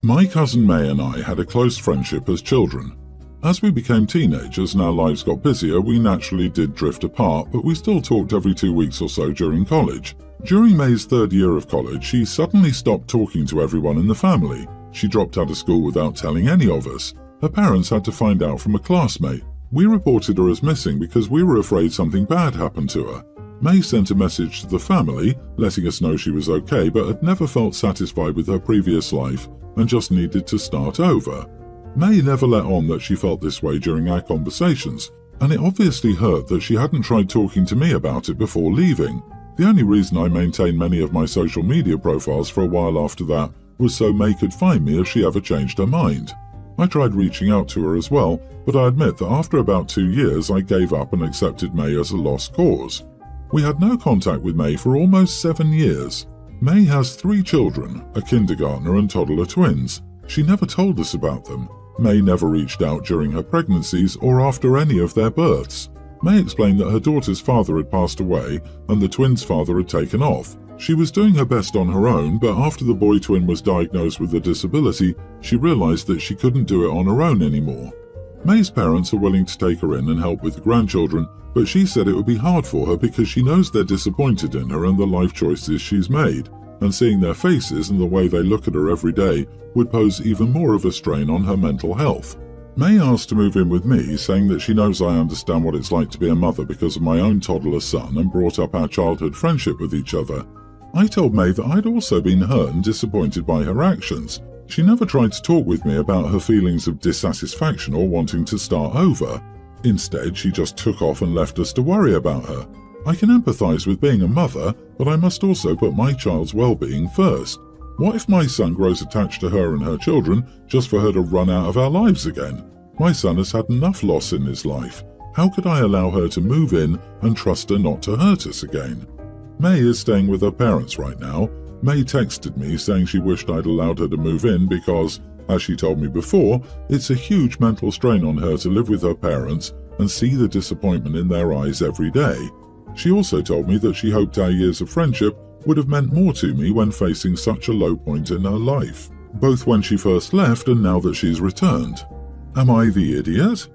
My cousin May and I had a close friendship as children. As we became teenagers and our lives got busier, we naturally did drift apart, but we still talked every 2 weeks or so during college. During May's third year of college, she suddenly stopped talking to everyone in the family. She dropped out of school without telling any of us. Her parents had to find out from a classmate. We reported her as missing because we were afraid something bad happened to her. May sent a message to the family, letting us know she was okay, but had never felt satisfied with her previous life and just needed to start over. May never let on that she felt this way during our conversations, and it obviously hurt that she hadn't tried talking to me about it before leaving. The only reason I maintained many of my social media profiles for a while after that was so May could find me if she ever changed her mind. I tried reaching out to her as well, but I admit that after about 2 years I gave up and accepted May as a lost cause. We had no contact with May for almost 7 years. May has 3 children, a kindergartner and toddler twins. She never told us about them. May never reached out during her pregnancies or after any of their births. May explained that her daughter's father had passed away and the twins' father had taken off. She was doing her best on her own, but after the boy twin was diagnosed with a disability, she realized that she couldn't do it on her own anymore. May's parents are willing to take her in and help with the grandchildren, but she said it would be hard for her because she knows they're disappointed in her and the life choices she's made, and seeing their faces and the way they look at her every day would pose even more of a strain on her mental health. May asked to move in with me, saying that she knows I understand what it's like to be a mother because of my own toddler son and brought up our childhood friendship with each other. I told May that I'd also been hurt and disappointed by her actions. She never tried to talk with me about her feelings of dissatisfaction or wanting to start over. Instead, she just took off and left us to worry about her. I can empathise with being a mother, but I must also put my child's well-being first. What if my son grows attached to her and her children just for her to run out of our lives again? My son has had enough loss in his life. How could I allow her to move in and trust her not to hurt us again? May is staying with her parents right now. May texted me saying she wished I'd allowed her to move in because, as she told me before, it's a huge mental strain on her to live with her parents and see the disappointment in their eyes every day. She also told me that she hoped our years of friendship would have meant more to me when facing such a low point in her life, both when she first left and now that she's returned. Am I the idiot?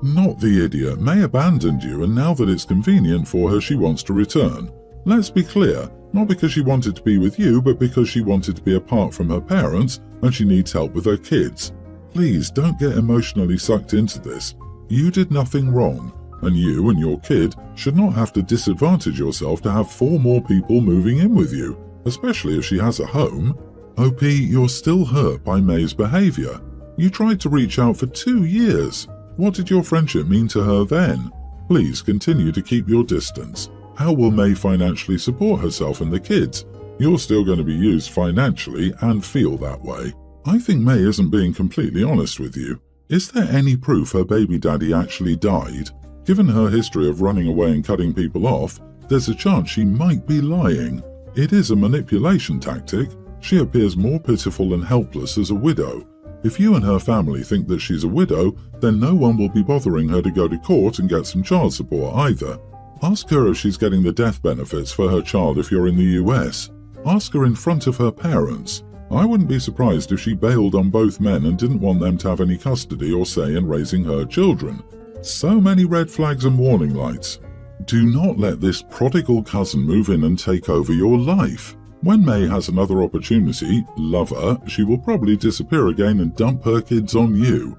Not the idiot. May abandoned you, and now that it's convenient for her, she wants to return. Let's be clear, not because she wanted to be with you, but because she wanted to be apart from her parents and she needs help with her kids. Please don't get emotionally sucked into this. You did nothing wrong, and you and your kid should not have to disadvantage yourself to have 4 more people moving in with you, especially if she has a home. OP, you're still hurt by May's behaviour. You tried to reach out for 2 years. What did your friendship mean to her then? Please continue to keep your distance. How will May financially support herself and the kids? You're still going to be used financially and feel that way. I think May isn't being completely honest with you. Is there any proof her baby daddy actually died? Given her history of running away and cutting people off, there's a chance she might be lying. It is a manipulation tactic. She appears more pitiful and helpless as a widow. If you and her family think that she's a widow, then no one will be bothering her to go to court and get some child support either. Ask her if she's getting the death benefits for her child if you're in the US. Ask her in front of her parents. I wouldn't be surprised if she bailed on both men and didn't want them to have any custody or say in raising her children. So many red flags and warning lights. Do not let this prodigal cousin move in and take over your life. When May has another opportunity, love her, she will probably disappear again and dump her kids on you.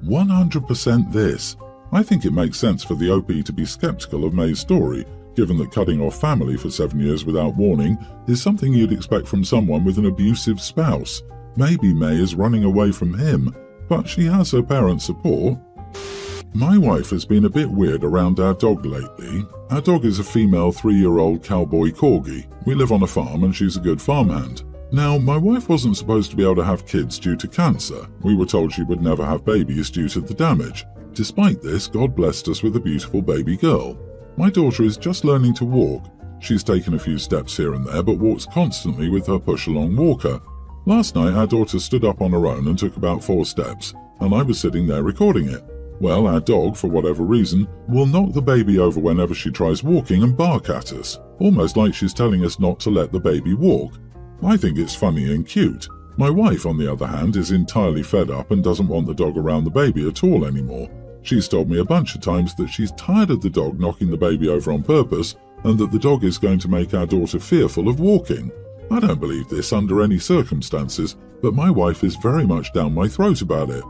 100% this. I think it makes sense for the OP to be skeptical of May's story, given that cutting off family for 7 years without warning is something you'd expect from someone with an abusive spouse. Maybe May is running away from him, but she has her parents' support. My wife has been a bit weird around our dog lately. Our dog is a female 3-year-old cowboy corgi. We live on a farm and she's a good farmhand. Now, my wife wasn't supposed to be able to have kids due to cancer. We were told she would never have babies due to the damage. Despite this, God blessed us with a beautiful baby girl. My daughter is just learning to walk. She's taken a few steps here and there, but walks constantly with her push-along walker. Last night, our daughter stood up on her own and took about 4 steps, and I was sitting there recording it. Well, our dog, for whatever reason, will knock the baby over whenever she tries walking and bark at us, almost like she's telling us not to let the baby walk. I think it's funny and cute. My wife, on the other hand, is entirely fed up and doesn't want the dog around the baby at all anymore. She's told me a bunch of times that she's tired of the dog knocking the baby over on purpose and that the dog is going to make our daughter fearful of walking. I don't believe this under any circumstances, but my wife is very much down my throat about it.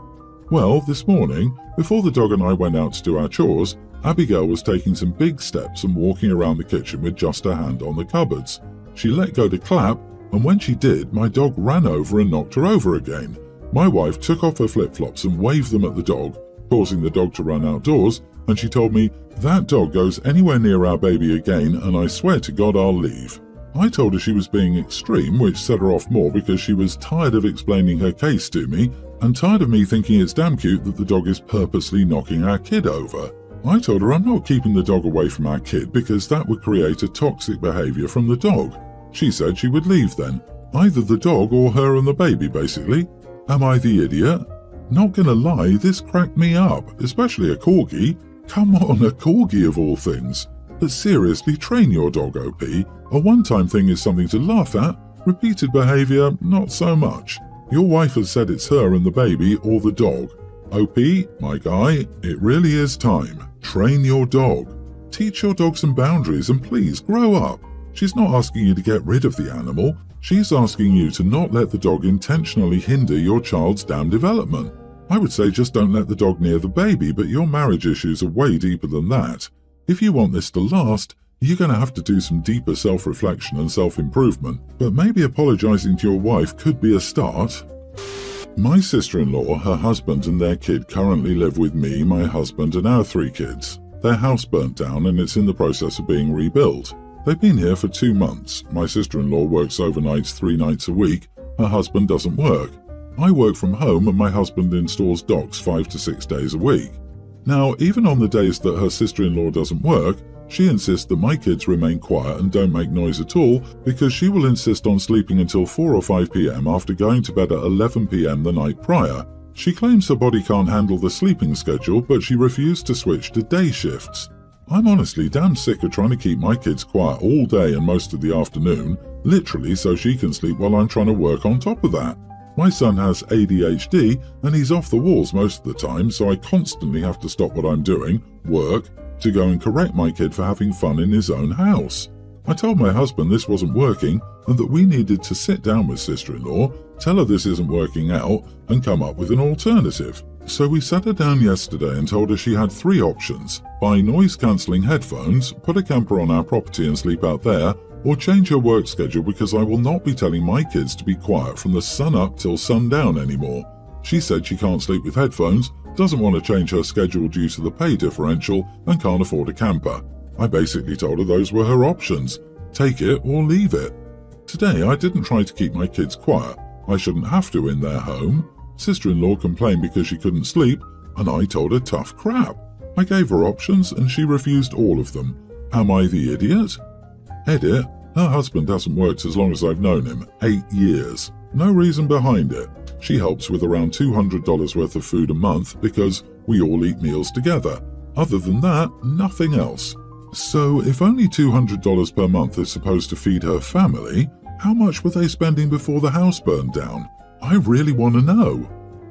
Well, this morning, before the dog and I went out to do our chores, Abigail was taking some big steps and walking around the kitchen with just her hand on the cupboards. She let go to clap, and when she did, my dog ran over and knocked her over again. My wife took off her flip-flops and waved them at the dog, causing the dog to run outdoors, and she told me, "That dog goes anywhere near our baby again, and I swear to God I'll leave." I told her she was being extreme, which set her off more because she was tired of explaining her case to me, and tired of me thinking it's damn cute that the dog is purposely knocking our kid over. I told her I'm not keeping the dog away from our kid because that would create a toxic behaviour from the dog. She said she would leave then. Either the dog or her and the baby, basically. Am I the idiot? Not gonna lie, this cracked me up, especially a corgi. Come on, a corgi of all things. But seriously, train your dog, OP. A one-time thing is something to laugh at. Repeated behaviour, not so much. Your wife has said it's her and the baby or the dog. OP, my guy, it really is time. Train your dog. Teach your dog some boundaries and please grow up. She's not asking you to get rid of the animal. She's asking you to not let the dog intentionally hinder your child's damn development. I would say just don't let the dog near the baby, but your marriage issues are way deeper than that. If you want this to last, you're going to have to do some deeper self-reflection and self-improvement, but maybe apologizing to your wife could be a start. My sister-in-law, her husband and their kid currently live with me, my husband and our 3 kids. Their house burnt down and it's in the process of being rebuilt. They've been here for 2 months. My sister-in-law works overnights 3 nights a week. Her husband doesn't work. I work from home and my husband installs docks 5 to 6 days a week. Now, even on the days that her sister-in-law doesn't work, she insists that my kids remain quiet and don't make noise at all because she will insist on sleeping until 4 or 5 p.m. after going to bed at 11 p.m. the night prior. She claims her body can't handle the sleeping schedule, but she refused to switch to day shifts. I'm honestly damn sick of trying to keep my kids quiet all day and most of the afternoon, literally so she can sleep while I'm trying to work on top of that. My son has ADHD and he's off the walls most of the time, so I constantly have to stop what I'm doing, work, to go and correct my kid for having fun in his own house. I told my husband this wasn't working and that we needed to sit down with sister-in-law, tell her this isn't working out, and come up with an alternative. So we sat her down yesterday and told her she had 3 options: buy noise-cancelling headphones, put a camper on our property and sleep out there, or change her work schedule because I will not be telling my kids to be quiet from the sun up till sundown anymore. She said she can't sleep with headphones, doesn't want to change her schedule due to the pay differential, and can't afford a camper. I basically told her those were her options. Take it or leave it. Today I didn't try to keep my kids quiet. I shouldn't have to in their home. Sister-in-law complained because she couldn't sleep, and I told her tough crap. I gave her options and she refused all of them. Am I the idiot? Edit, her husband hasn't worked as long as I've known him, 8 years. No reason behind it. She helps with around $200 worth of food a month because we all eat meals together. Other than that, nothing else. So if only $200 per month is supposed to feed her family, how much were they spending before the house burned down? I really want to know.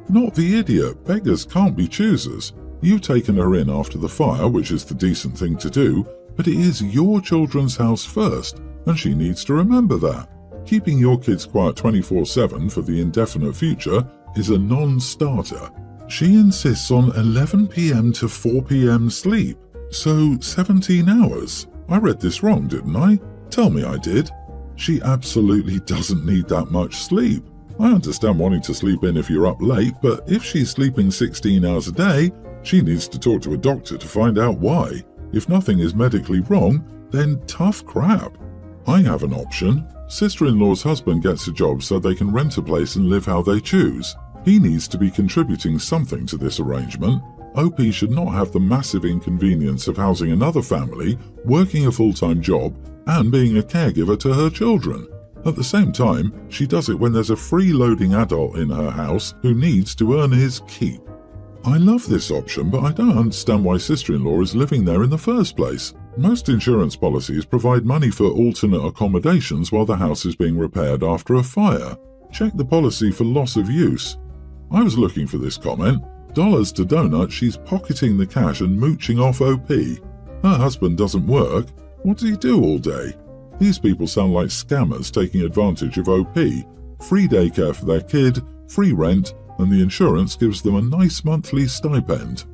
Not the idiot, beggars can't be choosers. You've taken her in after the fire, which is the decent thing to do, but it is your children's house first, and she needs to remember that. Keeping your kids quiet 24/7 for the indefinite future is a non-starter. She insists on 11 p.m. to 4 p.m. sleep, so 17 hours. I read this wrong, didn't I? Tell me I did. She absolutely doesn't need that much sleep. I understand wanting to sleep in if you're up late, but if she's sleeping 16 hours a day, she needs to talk to a doctor to find out why. If nothing is medically wrong, then tough crap. I have an option. Sister-in-law's husband gets a job so they can rent a place and live how they choose. He needs to be contributing something to this arrangement. OP should not have the massive inconvenience of housing another family, working a full-time job, and being a caregiver to her children. At the same time, she does it when there's a freeloading adult in her house who needs to earn his keep. I love this option, but I don't understand why sister-in-law is living there in the first place. Most insurance policies provide money for alternate accommodations while the house is being repaired after a fire. Check the policy for loss of use. I was looking for this comment. Dollars to donut, she's pocketing the cash and mooching off OP. Her husband doesn't work. What does he do all day? These people sound like scammers taking advantage of OP. Free daycare for their kid, free rent, and the insurance gives them a nice monthly stipend.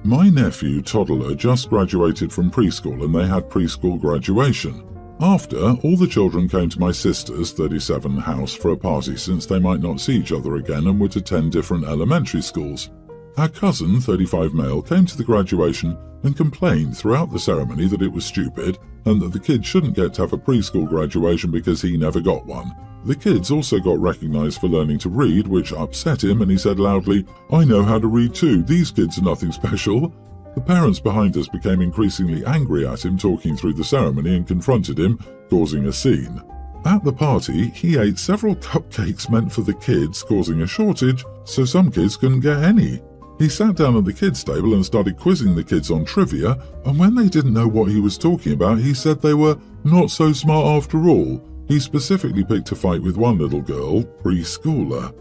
My nephew, toddler, just graduated from preschool and they had preschool graduation. After, all the children came to my sister's 37 house for a party since they might not see each other again and would attend different elementary schools. Our cousin, 35 male, came to the graduation and complained throughout the ceremony that it was stupid and that the kids shouldn't get to have a preschool graduation because he never got one. The kids also got recognized for learning to read, which upset him, and he said loudly, "I know how to read too, these kids are nothing special." The parents behind us became increasingly angry at him talking through the ceremony and confronted him, causing a scene. At the party, he ate several cupcakes meant for the kids, causing a shortage, so some kids couldn't get any. He sat down at the kids' table and started quizzing the kids on trivia, and when they didn't know what he was talking about, he said they were not so smart after all. He specifically picked a fight with one little girl, preschooler.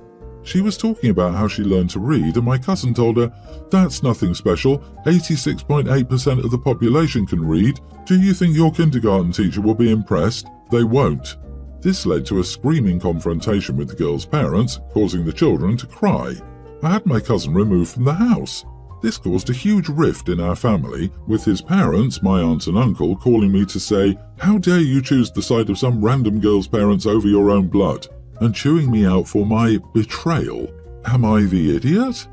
She was talking about how she learned to read, and my cousin told her, "That's nothing special. 86.8% of the population can read. Do you think your kindergarten teacher will be impressed? They won't." This led to a screaming confrontation with the girl's parents, causing the children to cry. I had my cousin removed from the house. This caused a huge rift in our family, with his parents, my aunt and uncle, calling me to say, "How dare you choose the side of some random girl's parents over your own blood?" and chewing me out for my betrayal. Am I the idiot?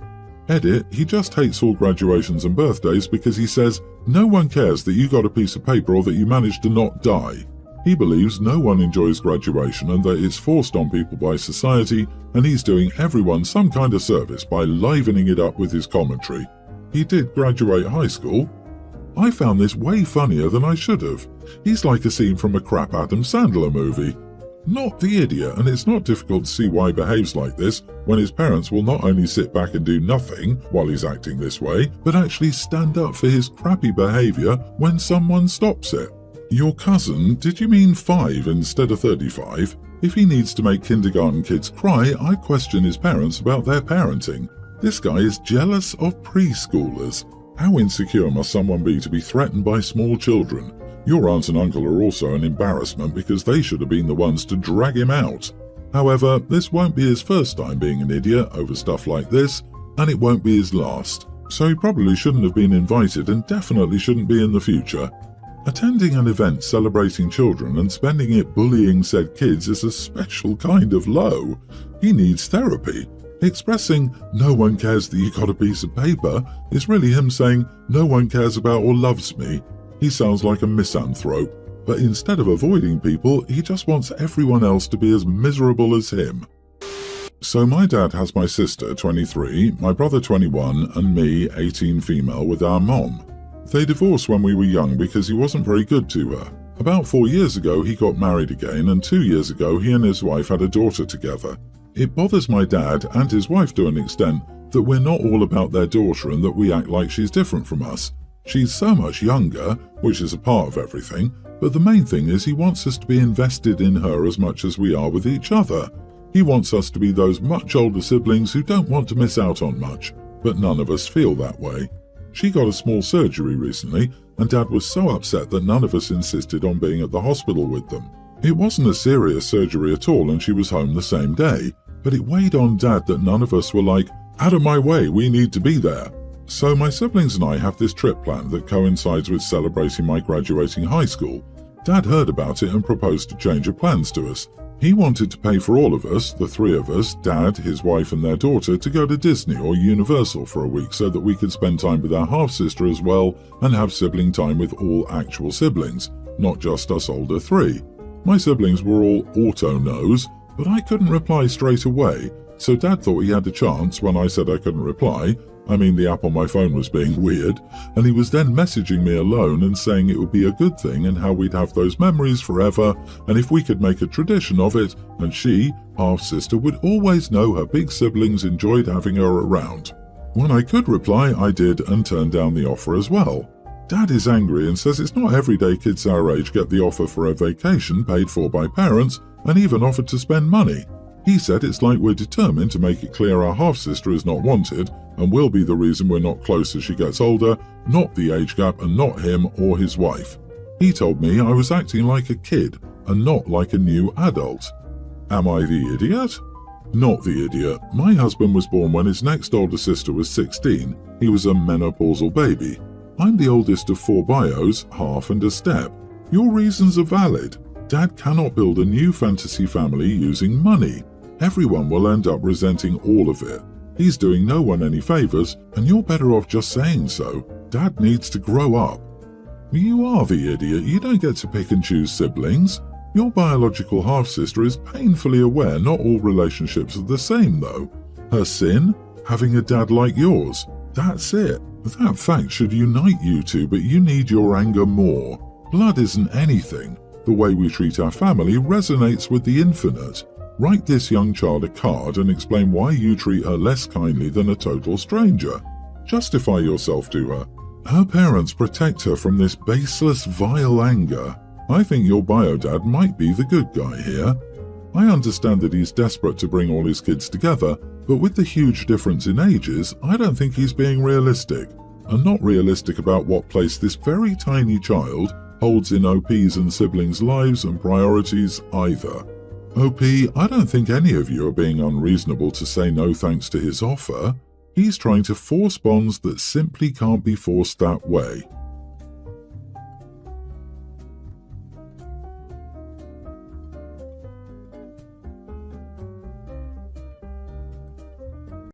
Edit, he just hates all graduations and birthdays because he says, no one cares that you got a piece of paper or that you managed to not die. He believes no one enjoys graduation and that it's forced on people by society, and he's doing everyone some kind of service by livening it up with his commentary. He did graduate high school. I found this way funnier than I should have. He's like a scene from a crap Adam Sandler movie. Not the idiot, and it's not difficult to see why he behaves like this when his parents will not only sit back and do nothing while he's acting this way, but actually stand up for his crappy behavior when someone stops it. Your cousin, did you mean 5 instead of 35? If he needs to make kindergarten kids cry, I question his parents about their parenting. This guy is jealous of preschoolers. How insecure must someone be to be threatened by small children? Your aunt and uncle are also an embarrassment because they should have been the ones to drag him out. However, this won't be his first time being an idiot over stuff like this, and it won't be his last. So he probably shouldn't have been invited and definitely shouldn't be in the future. Attending an event celebrating children and spending it bullying said kids is a special kind of low. He needs therapy. Expressing "no one cares that you got a piece of paper" is really him saying "no one cares about or loves me." He sounds like a misanthrope, but instead of avoiding people, he just wants everyone else to be as miserable as him. So my dad has my sister, 23, my brother, 21, and me, 18 female, with our mom. They divorced when we were young because he wasn't very good to her. About 4 years ago, he got married again, and 2 years ago, he and his wife had a daughter together. It bothers my dad and his wife to an extent that we're not all about their daughter and that we act like she's different from us. She's so much younger, which is a part of everything, but the main thing is he wants us to be invested in her as much as we are with each other. He wants us to be those much older siblings who don't want to miss out on much, but none of us feel that way. She got a small surgery recently, and Dad was so upset that none of us insisted on being at the hospital with them. It wasn't a serious surgery at all, and she was home the same day, but it weighed on Dad that none of us were like, "Out of my way, we need to be there." So my siblings and I have this trip planned that coincides with celebrating my graduating high school. Dad heard about it and proposed to change of plans to us. He wanted to pay for all of us, the 3 of us, Dad, his wife and their daughter, to go to Disney or Universal for a week so that we could spend time with our half-sister as well and have sibling time with all actual siblings, not just us older 3. My siblings were all auto-no's, but I couldn't reply straight away, so Dad thought he had a chance when I said I couldn't reply. I mean, the app on my phone was being weird, and he was then messaging me alone and saying it would be a good thing and how we'd have those memories forever, and if we could make a tradition of it, and she, half-sister, would always know her big siblings enjoyed having her around. When I could reply, I did and turned down the offer as well. Dad is angry and says it's not every day kids our age get the offer for a vacation paid for by parents and even offered to spend money. He said it's like we're determined to make it clear our half-sister is not wanted and will be the reason we're not close as she gets older, not the age gap and not him or his wife. He told me I was acting like a kid and not like a new adult. Am I the idiot? Not the idiot. My husband was born when his next older sister was 16. He was a menopausal baby. I'm the oldest of 4 bios, half and a step. Your reasons are valid. Dad cannot build a new fantasy family using money. Everyone will end up resenting all of it. He's doing no one any favors, and you're better off just saying so. Dad needs to grow up. You are the idiot. You don't get to pick and choose siblings. Your biological half-sister is painfully aware not all relationships are the same, though. Her sin? Having a dad like yours. That's it. That fact should unite you two, but you need your anger more. Blood isn't anything. The way we treat our family resonates with the infinite. Write this young child a card and explain why you treat her less kindly than a total stranger. Justify yourself to her. Her parents protect her from this baseless, vile anger. I think your bio-dad might be the good guy here. I understand that he's desperate to bring all his kids together, but with the huge difference in ages, I don't think he's being realistic. And not realistic about what place this very tiny child holds in OP's and siblings' lives and priorities either. OP, I don't think any of you are being unreasonable to say no thanks to his offer. He's trying to force bonds that simply can't be forced that way.